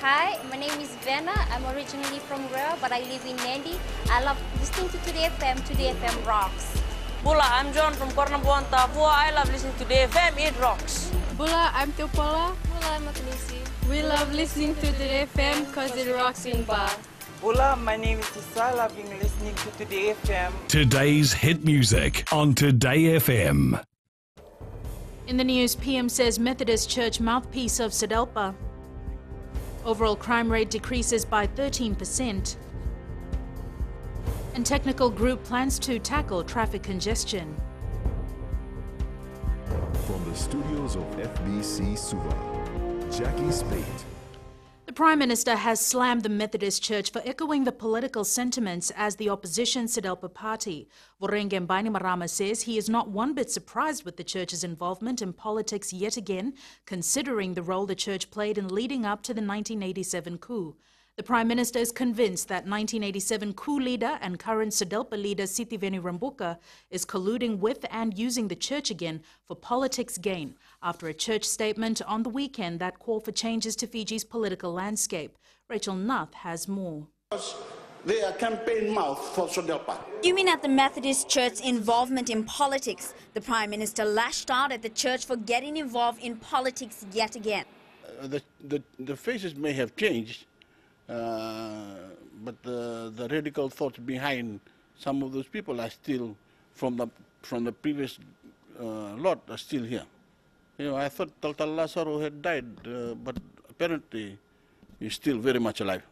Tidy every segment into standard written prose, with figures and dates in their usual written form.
Hi, my name is Vena. I'm originally from Rare, but I live in Nandi. I love listening to Today FM. Today FM rocks. Bula, I'm John from Cornabuan, Tafua. I love listening to Today FM. It rocks. Bula, I'm Teopola. Bula, I'm Makanisi. We love listening to Today FM because it rocks in Ba. Bula, my name is Tisa. I've been listening to Today FM. Today's hit music on Today FM. In the news, PM says Methodist Church mouthpiece of SEDELPA. Overall crime rate decreases by 13%. And technical group plans to tackle traffic congestion. From the studios of FBC Suva, Jackie Spate. The Prime Minister has slammed the Methodist Church for echoing the political sentiments as the opposition SEDELPA party. Vorenge Bainimarama says he is not one bit surprised with the church's involvement in politics yet again, considering the role the church played in leading up to the 1987 coup. The Prime Minister is convinced that 1987 coup leader and current SEDELPA leader Sitiveni Rambuka is colluding with and using the church again for politics gain after a church statement on the weekend that called for changes to Fiji's political landscape. Rachel Nath has more. They are campaign mouth for SEDELPA. Fuming at the Methodist Church's involvement in politics, the Prime Minister lashed out at the church for getting involved in politics yet again. The faces may have changed, but the radical thoughts behind some of those people are still from the previous lot are still here. You know, I thought Taltal Lazaro had died, but apparently he's still very much alive.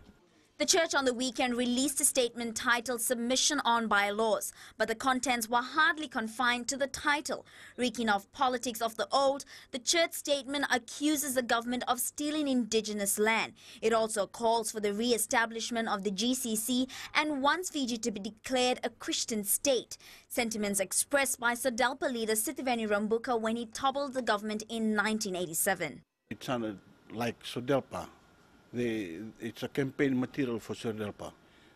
The church on the weekend released a statement titled Submission on Bylaws, but the contents were hardly confined to the title. Reeking of politics of the old, the church statement accuses the government of stealing indigenous land. It also calls for the re-establishment of the GCC and wants Fiji to be declared a Christian state. Sentiments expressed by SEDELPA leader Sitiveni Rambuka when he toppled the government in 1987. It sounded like SEDELPA. It's a campaign material for SEDELPA.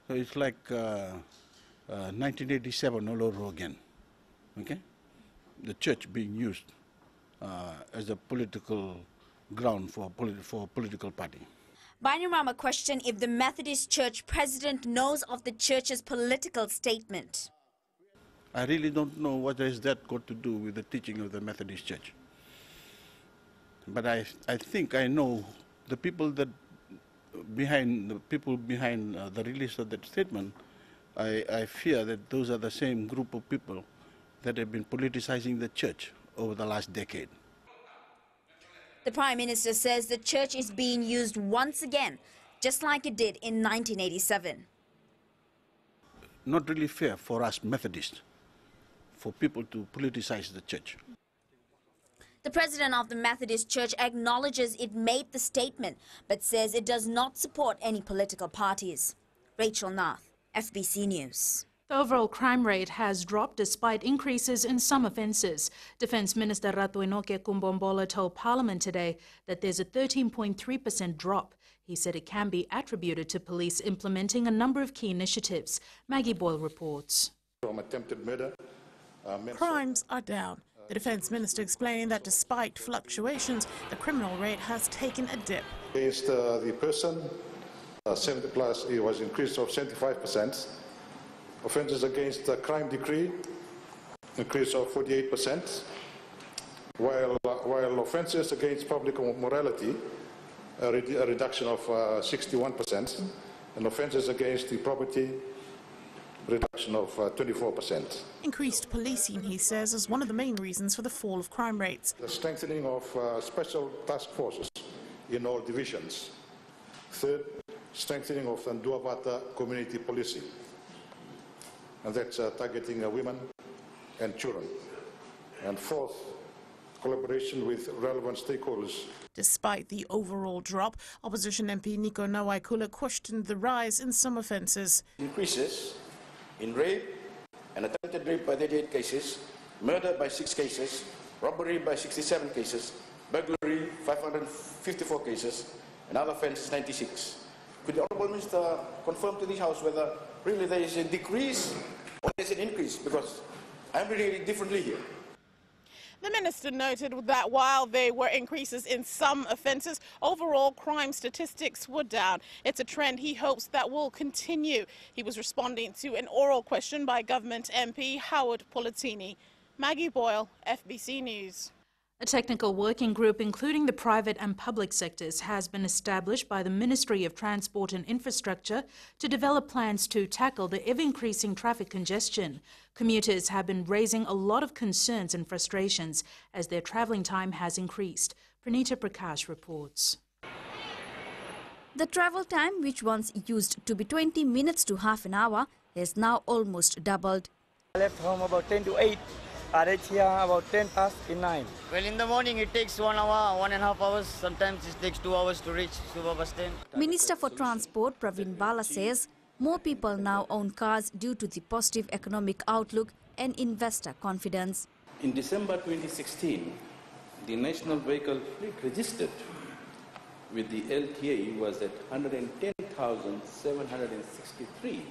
So it's like 1987 all over again. Okay? The church being used as a political ground for a political party. Bainimarama questioned if the Methodist Church president knows of the church's political statement. I really don't know what has that got to do with the teaching of the Methodist Church. But I think I know the people behind the release of that statement. I fear that those are the same group of people that have been politicizing the church over the last decade. The Prime Minister says the church is being used once again, just like it did in 1987. Not really fair for us Methodists, for people to politicize the church. The president of the Methodist Church acknowledges it made the statement, but says it does not support any political parties. Rachel Nath, FBC News. The overall crime rate has dropped despite increases in some offences. Defence Minister Ratu Enoke Kumbombola told Parliament today that there's a 13.3% drop. He said it can be attributed to police implementing a number of key initiatives. Maggie Boyle reports. From attempted murder, crimes are down. The Defence Minister explaining that despite fluctuations, the criminal rate has taken a dip. Against the person, 70 plus, it was increased of 75%. Offences against the crime decree, increase of 48%. While offences against public morality, a reduction of 61%. And offences against the property, reduction of 24%. Increased policing, he says, is one of the main reasons for the fall of crime rates. The strengthening of special task forces in all divisions. Third, strengthening of the Nduavata community policing. And that's targeting women and children. And fourth, collaboration with relevant stakeholders. Despite the overall drop, opposition MP Nico Nawaikula questioned the rise in some offences. Increases in rape and attempted rape by 38 cases, murder by 6 cases, robbery by 67 cases, burglary 554 cases, and other offences 96. Could the Honourable Minister confirm to this House whether really there is a decrease or there is an increase? Because I'm reading it differently here. The minister noted that while there were increases in some offences, overall crime statistics were down. It's a trend he hopes that will continue. He was responding to an oral question by Government MP Howard Polatini. Maggie Boyle, FBC News. A technical working group, including the private and public sectors, has been established by the Ministry of Transport and Infrastructure to develop plans to tackle the ever-increasing traffic congestion. Commuters have been raising a lot of concerns and frustrations as their travelling time has increased. Pranita Prakash reports. The travel time, which once used to be 20 minutes to half an hour, is now almost doubled. I left home about 10 to 8. I reached here about 10 past 9. Well, in the morning it takes 1 hour, 1.5 hours. Sometimes it takes 2 hours to reach Suva bus stand. Minister for Transport Praveen Bala says more people now own cars due to the positive economic outlook and investor confidence. In December 2016, the national vehicle fleet registered with the LTA was at 110,763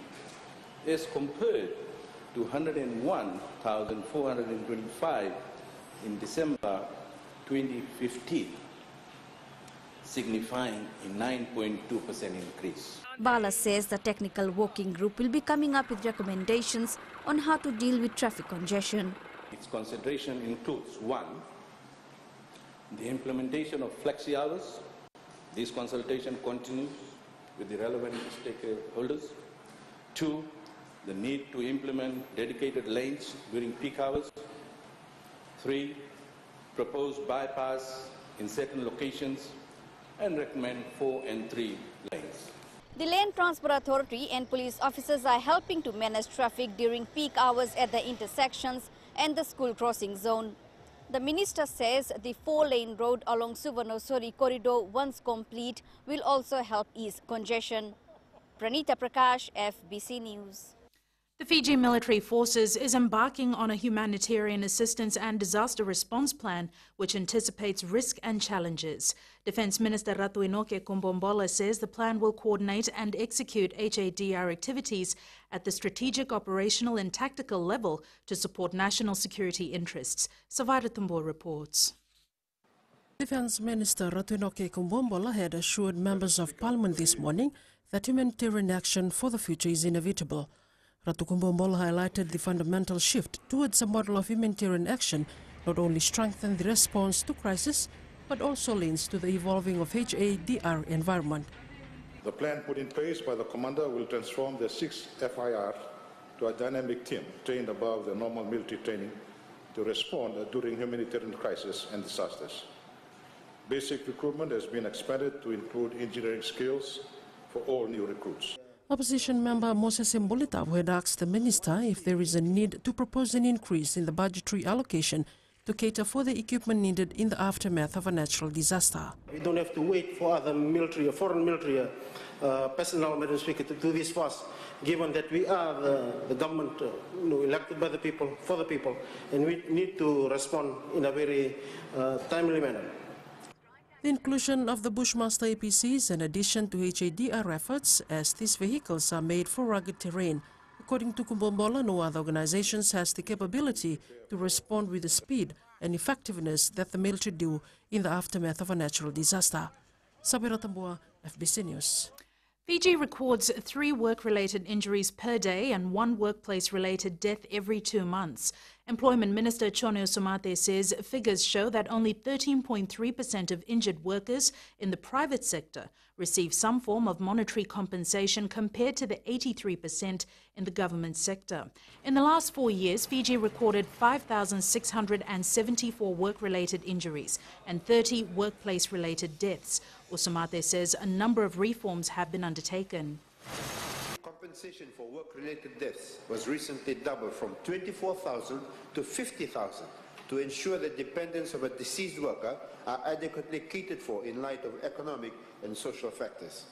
as compared to 101,425 in December 2015, signifying a 9.2% increase. Bala says the technical working group will be coming up with recommendations on how to deal with traffic congestion. Its consideration includes 1, the implementation of flexi hours. This consultation continues with the relevant stakeholders. 2, the need to implement dedicated lanes during peak hours. 3, propose bypass in certain locations and recommend 4 and 3 lanes. The Land Transport Authority and police officers are helping to manage traffic during peak hours at the intersections and the school crossing zone. The minister says the 4-lane road along Suvarnasuri corridor, once complete, will also help ease congestion. Pranita Prakash, FBC News. The Fiji Military Forces is embarking on a humanitarian assistance and disaster response plan which anticipates risk and challenges. Defence Minister Ratuinoke Kumbombola says the plan will coordinate and execute HADR activities at the strategic, operational and tactical level to support national security interests. Savara Tumbo reports. Defence Minister Ratuinoke Kumbombola had assured members of Parliament this morning that humanitarian action for the future is inevitable. Ratu Kumbombola highlighted the fundamental shift towards a model of humanitarian action not only strengthens the response to crisis, but also links to the evolving of HADR environment. The plan put in place by the commander will transform the 6th FIR to a dynamic team trained above the normal military training to respond during humanitarian crises and disasters. Basic recruitment has been expanded to include engineering skills for all new recruits. Opposition member Moses Mbulitavu had asked the minister if there is a need to propose an increase in the budgetary allocation to cater for the equipment needed in the aftermath of a natural disaster. We don't have to wait for other military or foreign military personnel, Madam Speaker, to do this for us, given that we are the government elected by the people, for the people, and we need to respond in a very timely manner. The inclusion of the Bushmaster APCs in addition to HADR efforts, as these vehicles are made for rugged terrain. According to Kumbombola, no other organizations has the capability to respond with the speed and effectiveness that the military do in the aftermath of a natural disaster. Sabira Tambua, FBC News. Fiji records 3 work-related injuries per day and 1 workplace-related death every 2 months. Employment Minister Choneo Somate says figures show that only 13.3% of injured workers in the private sector receive some form of monetary compensation compared to the 83% in the government sector. In the last 4 years, Fiji recorded 5,674 work-related injuries and 30 workplace-related deaths. Somate says a number of reforms have been undertaken. Compensation for work-related deaths was recently doubled from 24,000 to 50,000 to ensure that dependents of a deceased worker are adequately catered for in light of economic and social factors.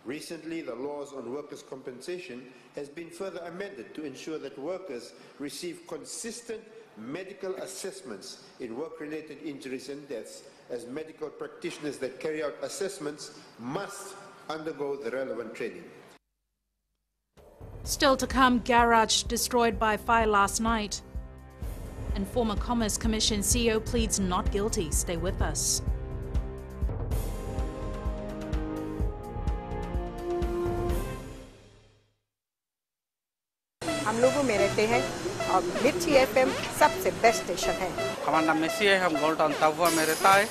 Recently, the laws on workers' compensation has been further amended to ensure that workers receive consistent medical assessments in work-related injuries and deaths, as medical practitioners that carry out assessments must undergo the relevant training. Still to come, garage destroyed by fire last night. And former Commerce Commission CEO pleads not guilty. Stay with us. हम लोगों में रहते हैं और मिर्ची FM सबसे best station है। हमारा नाम मेसी है, हम गोल्ड टाउन तापुआ में रहता है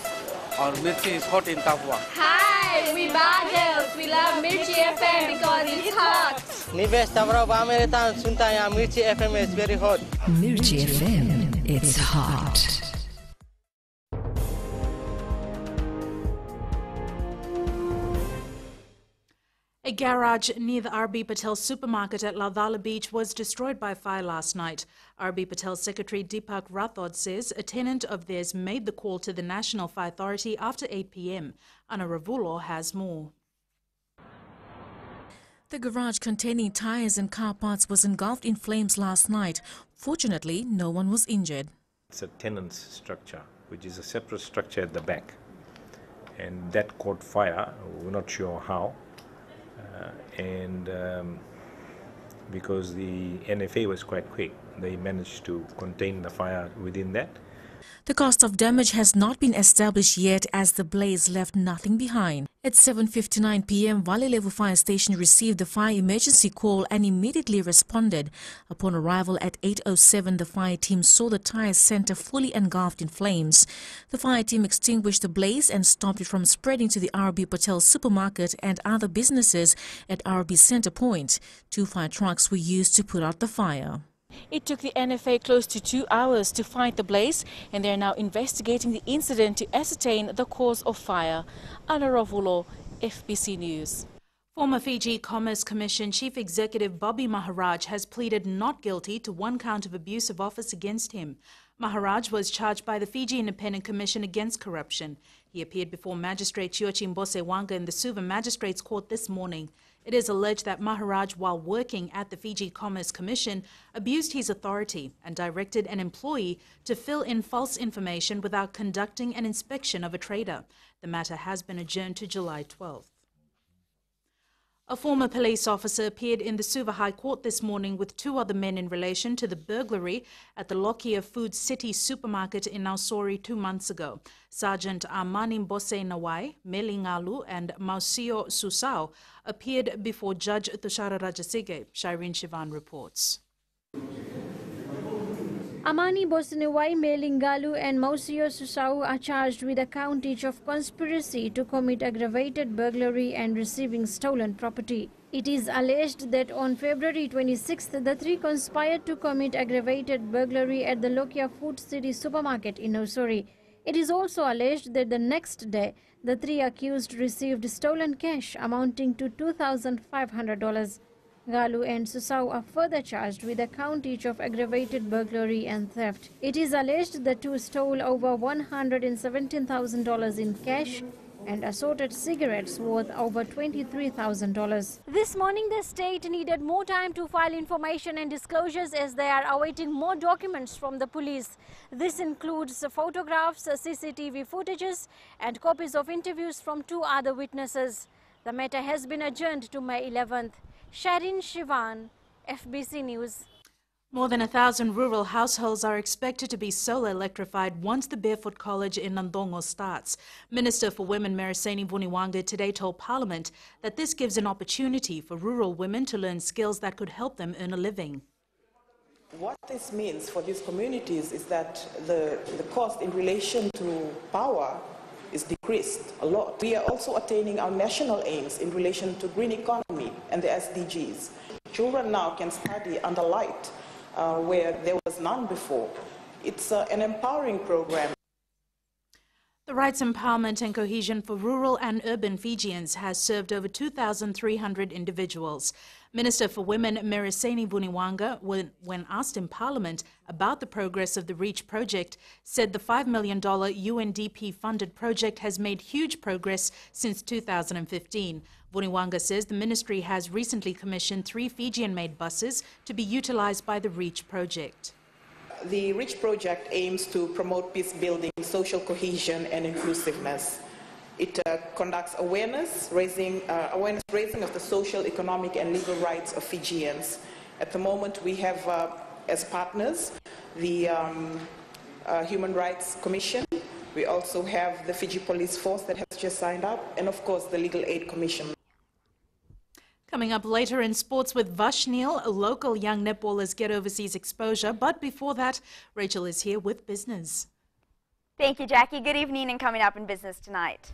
और मिर्ची इज हॉट इन तापुआ। Hi, we Badals. We love Mirchi FM because it's hot. निवेश तापुआ में रहता है, सुनता है यहाँ मिर्ची FM is very hot. Mirchi FM, it's hot. A garage near the RB Patel supermarket at Lauvala Beach was destroyed by fire last night. RB Patel Secretary Deepak Rathod says a tenant of theirs made the call to the National Fire Authority after 8 p.m. Anna Ravulo has more. The garage containing tyres and car parts was engulfed in flames last night. Fortunately, no one was injured. It's a tenant's structure, which is a separate structure at the back. And that caught fire, we're not sure how. Because the NFA was quite quick, they managed to contain the fire within that. The cause of damage has not been established yet as the blaze left nothing behind. At 7:59 p.m., Valley Level Fire Station received the fire emergency call and immediately responded. Upon arrival at 8:07, the fire team saw the tire center fully engulfed in flames. The fire team extinguished the blaze and stopped it from spreading to the RB Patel supermarket and other businesses at RB Center Point. 2 fire trucks were used to put out the fire. It took the NFA close to 2 hours to fight the blaze, and they are now investigating the incident to ascertain the cause of fire. Anna Ravulo, FBC News. Former Fiji Commerce Commission Chief Executive Bobby Maharaj has pleaded not guilty to 1 count of abuse of office against him. Maharaj was charged by the Fiji Independent Commission Against Corruption. He appeared before Magistrate Chiochi Mbosewanga in the Suva Magistrates Court this morning. It is alleged that Maharaj, while working at the Fiji Commerce Commission, abused his authority and directed an employee to fill in false information without conducting an inspection of a trader. The matter has been adjourned to July 12th. A former police officer appeared in the Suva High Court this morning with 2 other men in relation to the burglary at the Lockyer Food City supermarket in Nausori 2 months ago. Sergeant Amani Mbose Nawai, Melingalu and Mausio Susao appeared before Judge Tushara Rajasige. Shireen Shivan reports. Amani Bosenewai, Melingalu and Mausio Susau are charged with a count each of conspiracy to commit aggravated burglary and receiving stolen property. It is alleged that on February 26th, the 3 conspired to commit aggravated burglary at the Lockyer Food City supermarket in Nausori. It is also alleged that the next day, the 3 accused received stolen cash amounting to $2,500. Galu and Susau are further charged with a count each of aggravated burglary and theft. It is alleged the 2 stole over $117,000 in cash and assorted cigarettes worth over $23,000. This morning, the state needed more time to file information and disclosures as they are awaiting more documents from the police. This includes photographs, CCTV footages and copies of interviews from 2 other witnesses. The matter has been adjourned to May 11th. Shireen Shivan, FBC News. More than 1,000 rural households are expected to be solar electrified once the Barefoot College in Nandongo starts. Minister for Women Mereseni Vuniwanga today told Parliament that this gives an opportunity for rural women to learn skills that could help them earn a living. What this means for these communities is that the cost in relation to power is decreased a lot. We are also attaining our national aims in relation to green economy and the SDGs. Children now can study under light where there was none before. It's an empowering program. The Rights Empowerment and Cohesion for Rural and Urban Fijians has served over 2,300 individuals. Minister for Women Mereseni Vuniwanga, when asked in Parliament about the progress of the REACH project, said the $5 million UNDP-funded project has made huge progress since 2015. Vuniwanga says the ministry has recently commissioned 3 Fijian-made buses to be utilized by the REACH project. The REACH project aims to promote peace building, social cohesion and inclusiveness. It conducts awareness raising of the social, economic and legal rights of Fijians. At the moment we have as partners the Human Rights Commission. We also have the Fiji Police Force that has just signed up, and of course the Legal Aid Commission. Coming up later in sports with Vashnil, local young netballers get overseas exposure. But before that, Rachel is here with business. Thank you, Jackie. Good evening, and coming up in business tonight.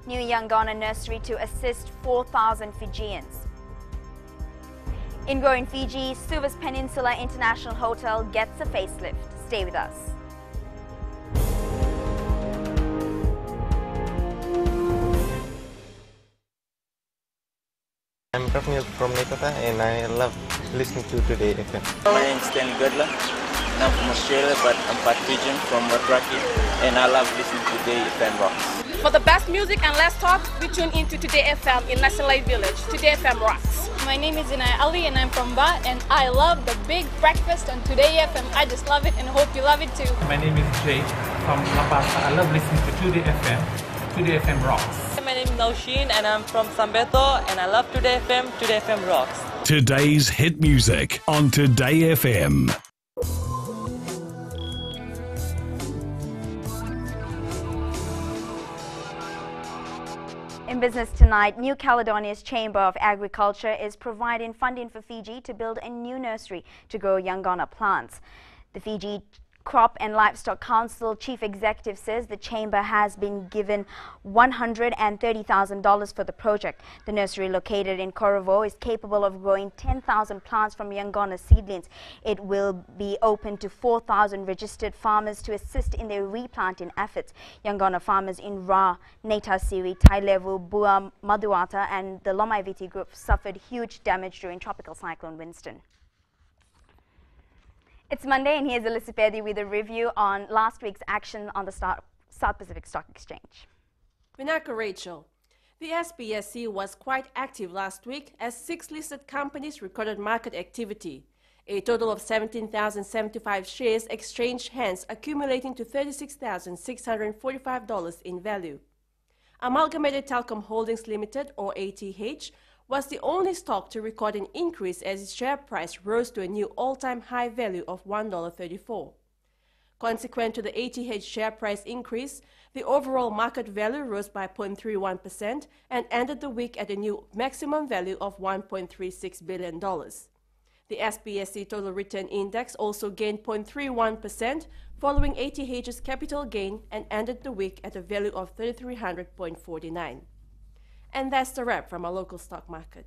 New Yangona nursery to assist 4,000 Fijians. In growing Fiji, Suvas Peninsula International Hotel gets a facelift. Stay with us. I'm Rafnil from Nekota and I love listening to Today FM. My name is Stanley Godler. I'm from Australia, but I'm part Fijian from Watraki, and I love listening to Today FM Rocks. For the best music and less talk, we tune into Today FM in National Life Village. Today FM rocks. My name is Inaya Ali and I'm from Ba, and I love the big breakfast on Today FM. I just love it and hope you love it too. My name is Jay from La Paz. I love listening to Today FM. Today FM rocks. My name is Naushin and I'm from Sambeto, and I love Today FM. Today FM rocks. Today's hit music on Today FM. In business tonight, New Caledonia's Chamber of Agriculture is providing funding for Fiji to build a new nursery to grow Yangona plants. The Fiji Crop and Livestock Council Chief Executive says the chamber has been given $130,000 for the project. The nursery, located in Korovo, is capable of growing 10,000 plants from Yangona seedlings. It will be open to 4,000 registered farmers to assist in their replanting efforts. Yangona farmers in Ra, Naitasiri, Tailevu, Bua, Maduata and the Lomaiviti group suffered huge damage during Tropical Cyclone Winston. It's Monday, and here's Alyssa Pedi with a review on last week's action on the South Pacific Stock Exchange. Vinaka Rachel. The SPSC was quite active last week as 6 listed companies recorded market activity. A total of 17,075 shares exchanged hands, accumulating to $36,645 in value. Amalgamated Telecom Holdings Limited, or ATH, was the only stock to record an increase as its share price rose to a new all-time high value of $1.34. Consequent to the ATH share price increase, the overall market value rose by 0.31% and ended the week at a new maximum value of $1.36 billion. The SPSC Total Return Index also gained 0.31% following ATH's capital gain and ended the week at a value of 3,300.49. And that's the wrap from our local stock market.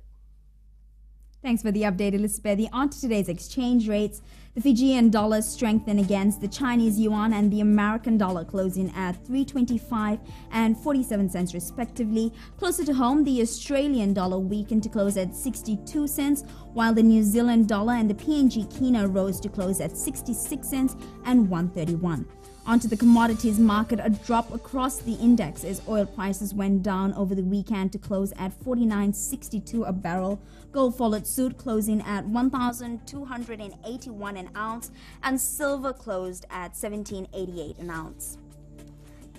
Thanks for the update, Elizabeth. On to today's exchange rates. The Fijian dollar strengthened against the Chinese yuan and the American dollar, closing at 3.25 and 47 cents respectively. Closer to home, the Australian dollar weakened to close at 62 cents, while the New Zealand dollar and the PNG Kina rose to close at 66 cents and 1.31. Onto the commodities market, a drop across the index as oil prices went down over the weekend to close at $49.62 a barrel. Gold followed suit, closing at $1,281 an ounce, and silver closed at $17.88 an ounce.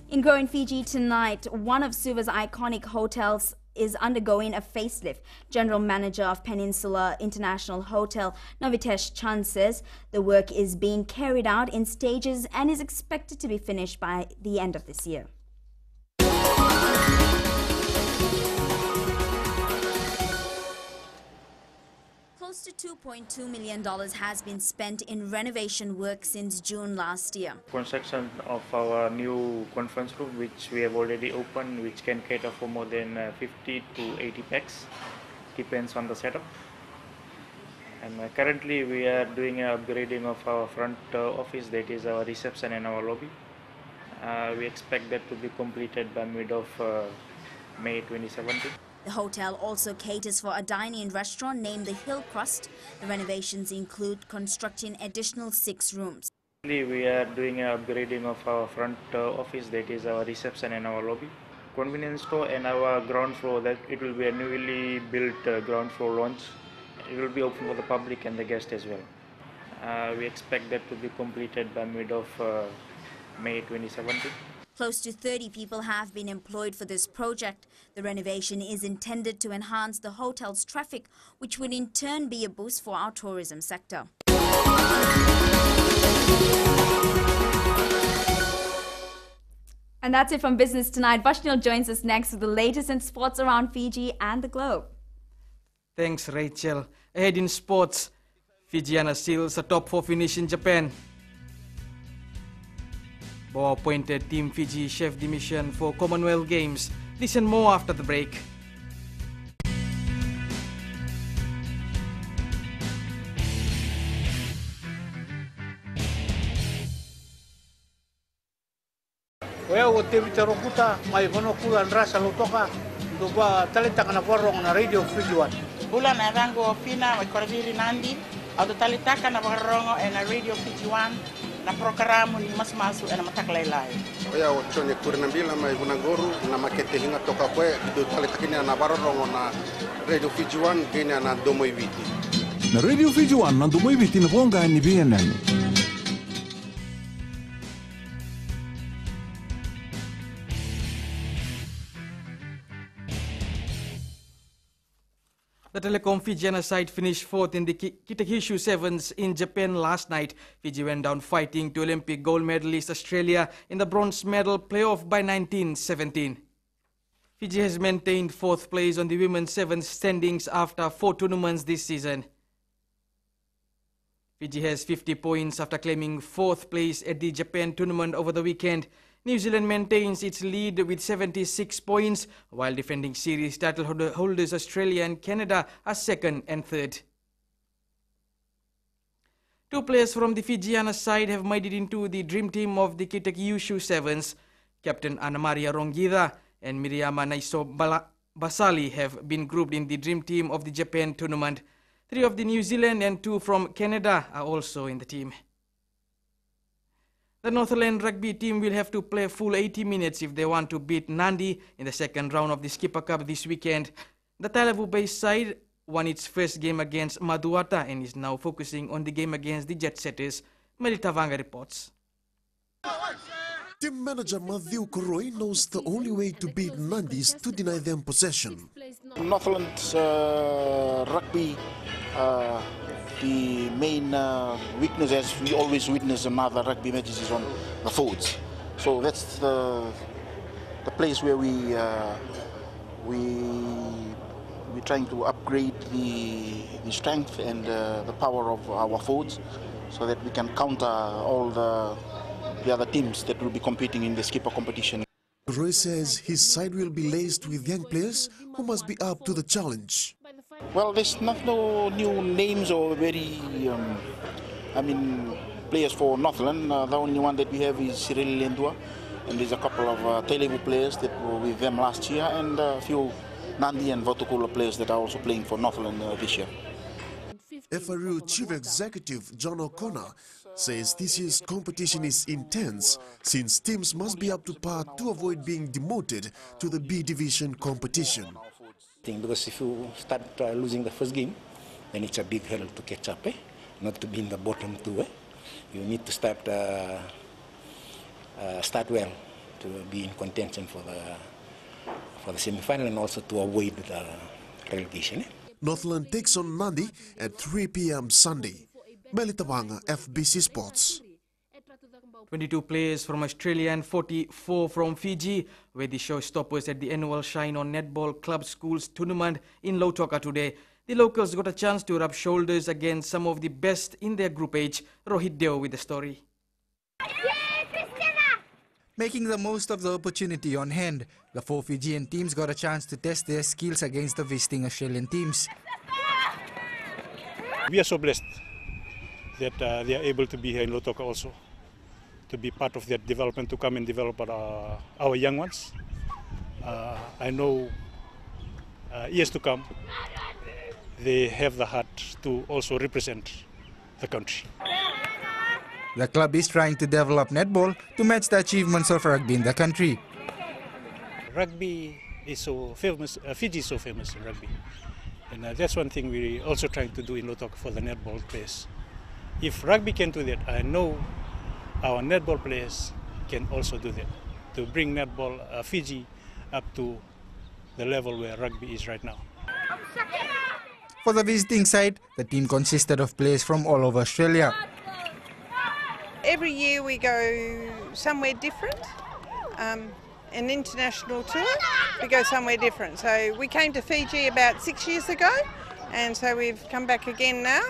In growing Fiji tonight, one of Suva's iconic hotels is undergoing a facelift. General Manager of Peninsula International Hotel, Navitesh Chand, says the work is being carried out in stages and is expected to be finished by the end of this year. Close to $2.2 million has been spent in renovation work since June last year. Construction of our new conference room, which we have already opened, which can cater for more than 50 to 80 packs, depends on the setup. And currently we are doing an upgrading of our front office, that is our reception and our lobby. We expect that to be completed by mid of May 2017. The hotel also caters for a dine-in restaurant named the Hillcrust. The renovations include constructing additional 6 rooms. We are doing an upgrading of our front office, that is our reception and our lobby. Convenience store and our ground floor, that it will be a newly built ground floor lounge. It will be open for the public and the guests as well. We expect that to be completed by mid of May 2017. Close to 30 people have been employed for this project. The renovation is intended to enhance the hotel's traffic, which would in turn be a boost for our tourism sector. And that's it from Business Tonight. Vashnil joins us next with the latest in sports around Fiji and the globe. Thanks, Rachel. Ahead in sports, Fijiana seals a top 4 finish in Japan. Boa appointed Team Fiji chef de mission for Commonwealth Games. Listen more after the break. Weo te vitarokuta mai hono kula nrasa lotoka doba talenta kana warong na radio Fiji One. Bula na rango fina mai korviri nandi au talenta kana warong na radio Fiji One na programa ni mas-masu na mataklailai. Oya ochone kurinambila mai hunangoru na makete hinga toka kwe do talenta kina na warong na radio Fiji One kina na domoi viti. Na radio Fiji One na domoi viti na vonga ni BNN. The Telecom Fijiana side finished 4th in the Kitakyushu Sevens in Japan last night. Fiji went down fighting to Olympic gold medalist Australia in the bronze medal playoff by 19-17. Fiji has maintained 4th place on the women's sevens standings after 4 tournaments this season. Fiji has 50 points after claiming 4th place at the Japan tournament over the weekend. New Zealand maintains its lead with 76 points, while defending series title holders Australia and Canada are 2nd and 3rd. 2 players from the Fijiana side have made it into the dream team of the Kitakyushu Sevens. Captain Anna Maria Rongira and Miriama Naiso Basali have been grouped in the dream team of the Japan tournament. 3 of the New Zealand and 2 from Canada are also in the team. The Northland rugby team will have to play full 80 minutes if they want to beat Nandi in the 2nd round of the Skipper Cup this weekend. The Tailavu-based side won its first game against Maduata and is now focusing on the game against the Jet Setters. Melita Vanga reports. Team manager Matthew Koroi knows the only way to beat Nandi is to deny them possession. Northland's rugby, the main weakness, as we always witness in other rugby matches, is on the forwards. So that's the place where we're trying to upgrade the strength and the power of our forwards, so that we can counter all the other teams that will be competing in the skipper competition. Roy says his side will be laced with young players who must be up to the challenge. Well, there's no new names or very, players for Northland. The only one that we have is Cyril Lendua, and there's a couple of Tailevu players that were with them last year, and a few Nandi and Votukula players that are also playing for Northland this year. FRU Chief Executive John O'Connor says this year's competition is intense since teams must be up to par to avoid being demoted to the B Division competition. Because if you start losing the first game, then it's a big hurdle to catch up, not to be in the bottom two. You need to start well to be in contention for the semi-final and also to avoid the relegation. Northland takes on Nandi at 3 p.m. Sunday. Melita Vanga, FBC Sports. 22 players from Australia and 44 from Fiji were the showstoppers at the annual Shine on Netball Club Schools tournament in Lautoka today. The locals got a chance to rub shoulders against some of the best in their group H. Rohit Deo with the story. Making the most of the opportunity on hand, the 4 Fijian teams got a chance to test their skills against the visiting Australian teams. We are so blessed that they are able to be here in Lautoka also, to be part of their development, to come and develop our young ones. I know years to come, they have the heart to also represent the country. The club is trying to develop netball to match the achievements of rugby in the country. Rugby is so famous, Fiji is so famous in rugby. And that's one thing we're also trying to do in Lautoka for the netball players. If rugby can do that, I know our netball players can also do that, to bring netball Fiji up to the level where rugby is right now. For the visiting side, the team consisted of players from all over Australia. Every year we go somewhere different. An international tour, we go somewhere different. So we came to Fiji about 6 years ago, and so we've come back again now.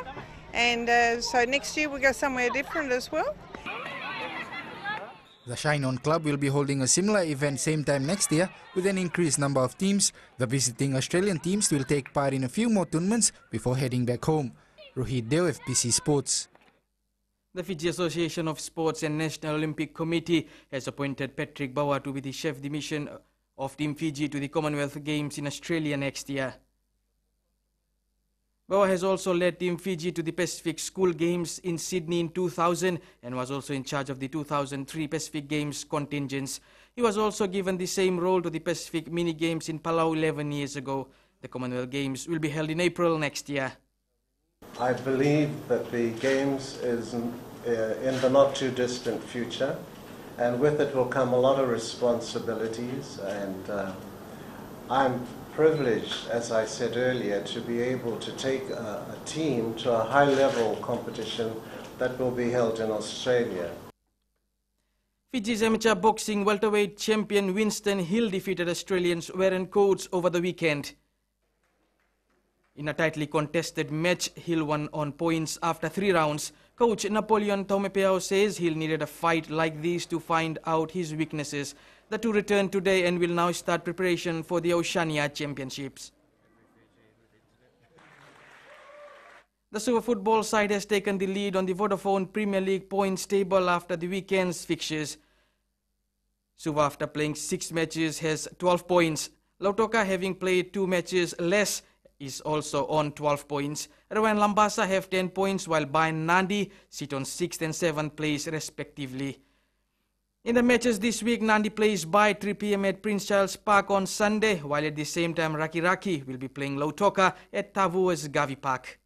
And so next year we'll go somewhere different as well. The Shine On Club will be holding a similar event same time next year with an increased number of teams. The visiting Australian teams will take part in a few more tournaments before heading back home. Rohit Deo, FPC Sports. The Fiji Association of Sports and National Olympic Committee has appointed Patrick Bawa to be the chef de mission of Team Fiji to the Commonwealth Games in Australia next year. Bawa has also led Team Fiji to the Pacific School Games in Sydney in 2000 and was also in charge of the 2003 Pacific Games contingents. He was also given the same role to the Pacific Mini Games in Palau 11 years ago. The Commonwealth Games will be held in April next year. I believe that the Games is in the not too distant future, and with it will come a lot of responsibilities, and I'm privileged, as I said earlier, to be able to take a team to a high-level competition that will be held in Australia. Fiji's amateur boxing welterweight champion Winston Hill defeated Australians Warren Coates over the weekend. In a tightly contested match, Hill won on points after 3 rounds. Coach Napoleon Taumepeau says Hill needed a fight like this to find out his weaknesses. The two return today and will now start preparation for the Oceania Championships. The Suva football side has taken the lead on the Vodafone Premier League points table after the weekend's fixtures. Suva, after playing 6 matches, has 12 points. Lautoka, having played 2 matches less, is also on 12 points. Rawan Lambasa have 10 points, while Bayan Nandi sit on 6th and 7th place respectively. In the matches this week, Nandi plays by 3 p.m. at Prince Charles Park on Sunday, while at the same time Raki Raki will be playing Lautoka at Tavua's Gavi Park.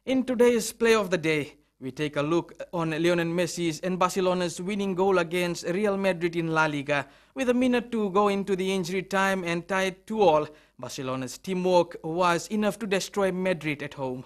In today's Play of the Day, we take a look on Lionel Messi's and Barcelona's winning goal against Real Madrid in La Liga. With a minute to go into the injury time and tied 2-2, Barcelona's teamwork was enough to destroy Madrid at home.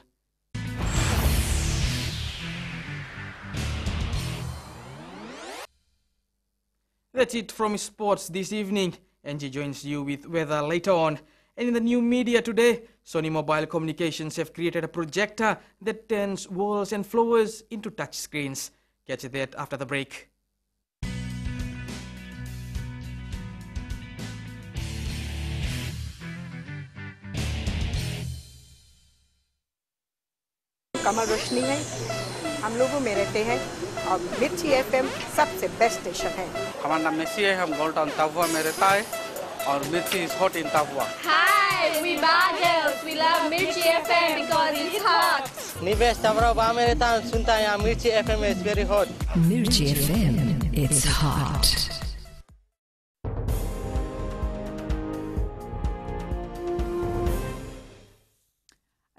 That's it from sports this evening. Angie joins you with weather later on. And in the new media today, Sony Mobile Communications have created a projector that turns walls and floors into touchscreens. Catch that after the break. कमल रोशनी है, हम लोगों में रहते हैं और मिर्ची FM सबसे best station है। हमारा नाम मेसी है, हम गोल्ड टाउन तापुआ में रहता है और मिर्ची इज हॉट इन तापुआ। Hi, we Bagels. We love Mirchi FM because it's hot. निवेश तवरा में रहता है, सुनता है यहाँ मिर्ची FM is very hot. Mirchi FM, it's hot.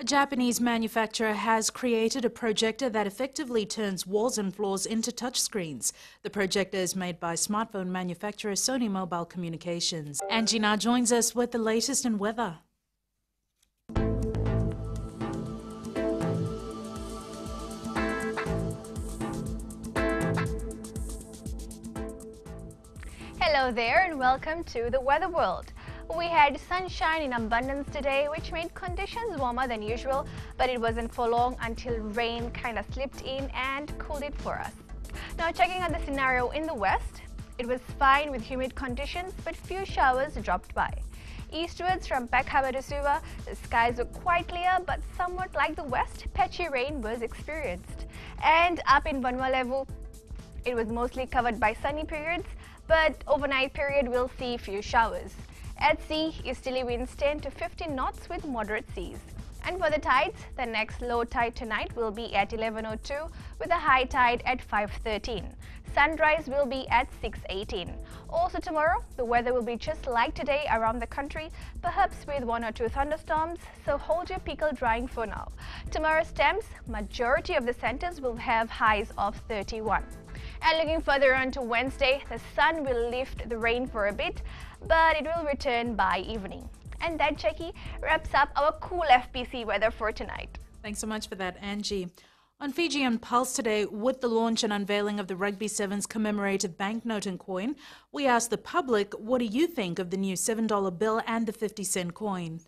A Japanese manufacturer has created a projector that effectively turns walls and floors into touchscreens. The projector is made by smartphone manufacturer Sony Mobile Communications. Angie now joins us with the latest in weather. Hello there and welcome to the Weather World. We had sunshine in abundance today, which made conditions warmer than usual, but it wasn't for long until rain kind of slipped in and cooled it for us. Now checking out the scenario in the west, it was fine with humid conditions, but few showers dropped by. Eastwards from Peck Harbour to Suva, the skies were quite clear, but somewhat like the west, patchy rain was experienced. And up in Banwa Levu, it was mostly covered by sunny periods, but overnight period will see few showers. At sea, easterly winds 10 to 15 knots with moderate seas. And for the tides, the next low tide tonight will be at 11:02 with a high tide at 5:13. Sunrise will be at 6:18. Also tomorrow, the weather will be just like today around the country, perhaps with 1 or 2 thunderstorms, so hold your pickle drying for now. Tomorrow's temps, majority of the centers will have highs of 31. And looking further on to Wednesday, the sun will lift the rain for a bit, but it will return by evening. And that, Jackie, wraps up our cool FBC weather for tonight. Thanks so much for that, Angie. On Fiji on Pulse today, with the launch and unveiling of the Rugby Sevens commemorative banknote and coin, we asked the public, what do you think of the new $7 bill and the 50-cent coin?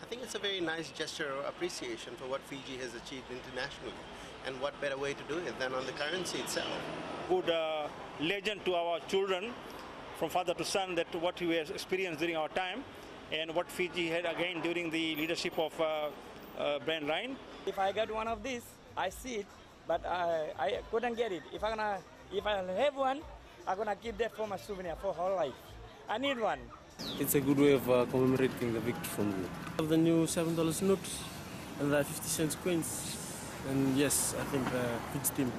I think it's a very nice gesture of appreciation for what Fiji has achieved internationally. And what better way to do it than on the currency itself? Good legend to our children, from father to son, that what we have experienced during our time and what Fiji had again during the leadership of Brian Ryan. If I got one of these, I see it, but I couldn't get it. If I have one, I'm gonna keep that for my souvenir for whole life. I need one. It's a good way of commemorating the victory from me. I have the new $7 notes and the 50-cent coins. And yes, I think the Fiji team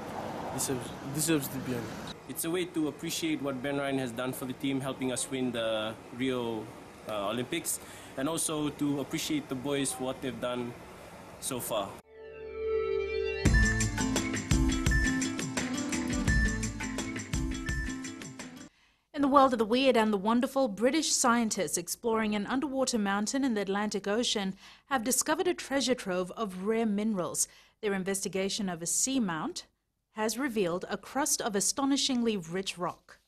deserves to be on it. It's a way to appreciate what Ben Ryan has done for the team, helping us win the Rio Olympics, and also to appreciate the boys for what they've done so far. In the world of the weird and the wonderful, British scientists exploring an underwater mountain in the Atlantic Ocean have discovered a treasure trove of rare minerals. Their investigation of a seamount has revealed a crust of astonishingly rich rock.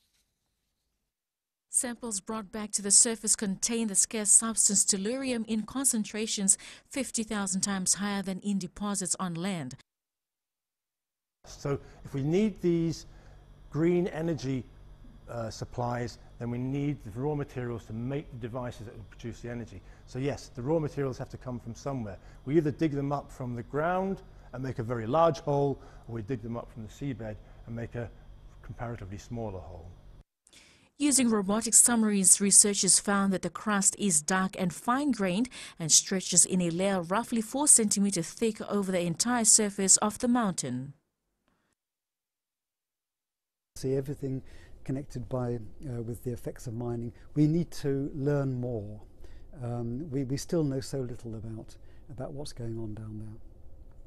Samples brought back to the surface contain the scarce substance tellurium in concentrations 50,000 times higher than in deposits on land. So if we need these green energy supplies, then we need the raw materials to make the devices that will produce the energy. So yes, the raw materials have to come from somewhere. We either dig them up from the ground and make a very large hole, or we dig them up from the seabed and make a comparatively smaller hole. Using robotic submarines, researchers found that the crust is dark and fine-grained and stretches in a layer roughly 4 centimeters thick over the entire surface of the mountain. See everything connected with the effects of mining. We need to learn more. We still know so little about what's going on down there.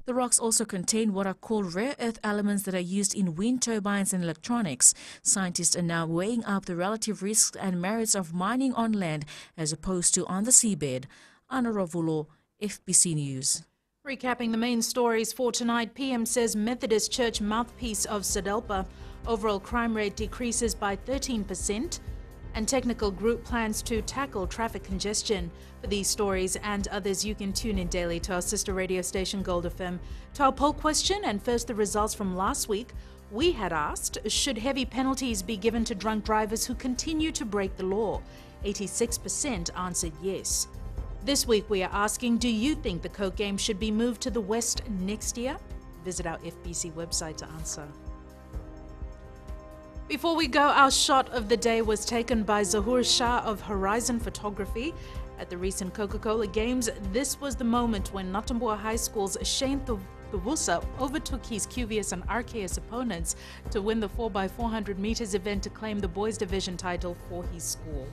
The rocks also contain what are called rare earth elements that are used in wind turbines and electronics. Scientists are now weighing up the relative risks and merits of mining on land as opposed to on the seabed. Anna Ravulo, FBC News. Recapping the main stories for tonight, PM says Methodist Church mouthpiece of SADELPA. Overall crime rate decreases by 13%. And technical group plans to tackle traffic congestion. For these stories and others, you can tune in daily to our sister radio station Gold FM. To our poll question, and first the results from last week, we had asked, should heavy penalties be given to drunk drivers who continue to break the law? 86% answered yes. This week we are asking, do you think the Coke Games should be moved to the West next year? Visit our FBC website to answer. Before we go, our shot of the day was taken by Zahur Shah of Horizon Photography. At the recent Coca-Cola Games, this was the moment when Natumbua High School's Shane Thuvusa overtook his QVS and RKS opponents to win the 4x400 meters event to claim the boys division title for his school.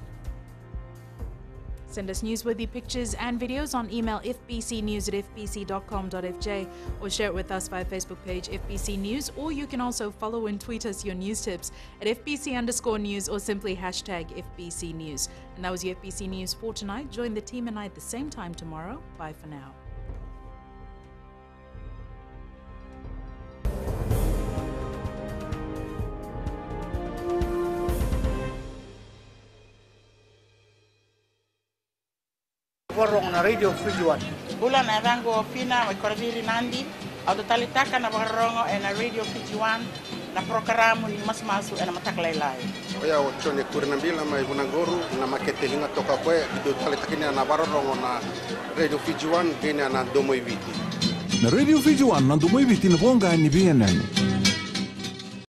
Send us newsworthy pictures and videos on email fbcnews@fbc.com.fj or share it with us via Facebook page FBC News, or you can also follow and tweet us your news tips at FBC_news or simply hashtag FBC News. And that was your FBC News for tonight. Join the team and I at the same time tomorrow. Bye for now. Warong na Radio Fiji One. Bulan evango fina wa korabiri nandi au talitaka na barongo na Radio Fiji One na programa ni masmasu na mataklailai. Oya ochone kurinambila mai Vunagoru na makete hinga toka kwe do talitakini na barongo na Radio Fiji One gene na domo iviti. Na Radio Fiji One na domo iviti na vonga ni BNN.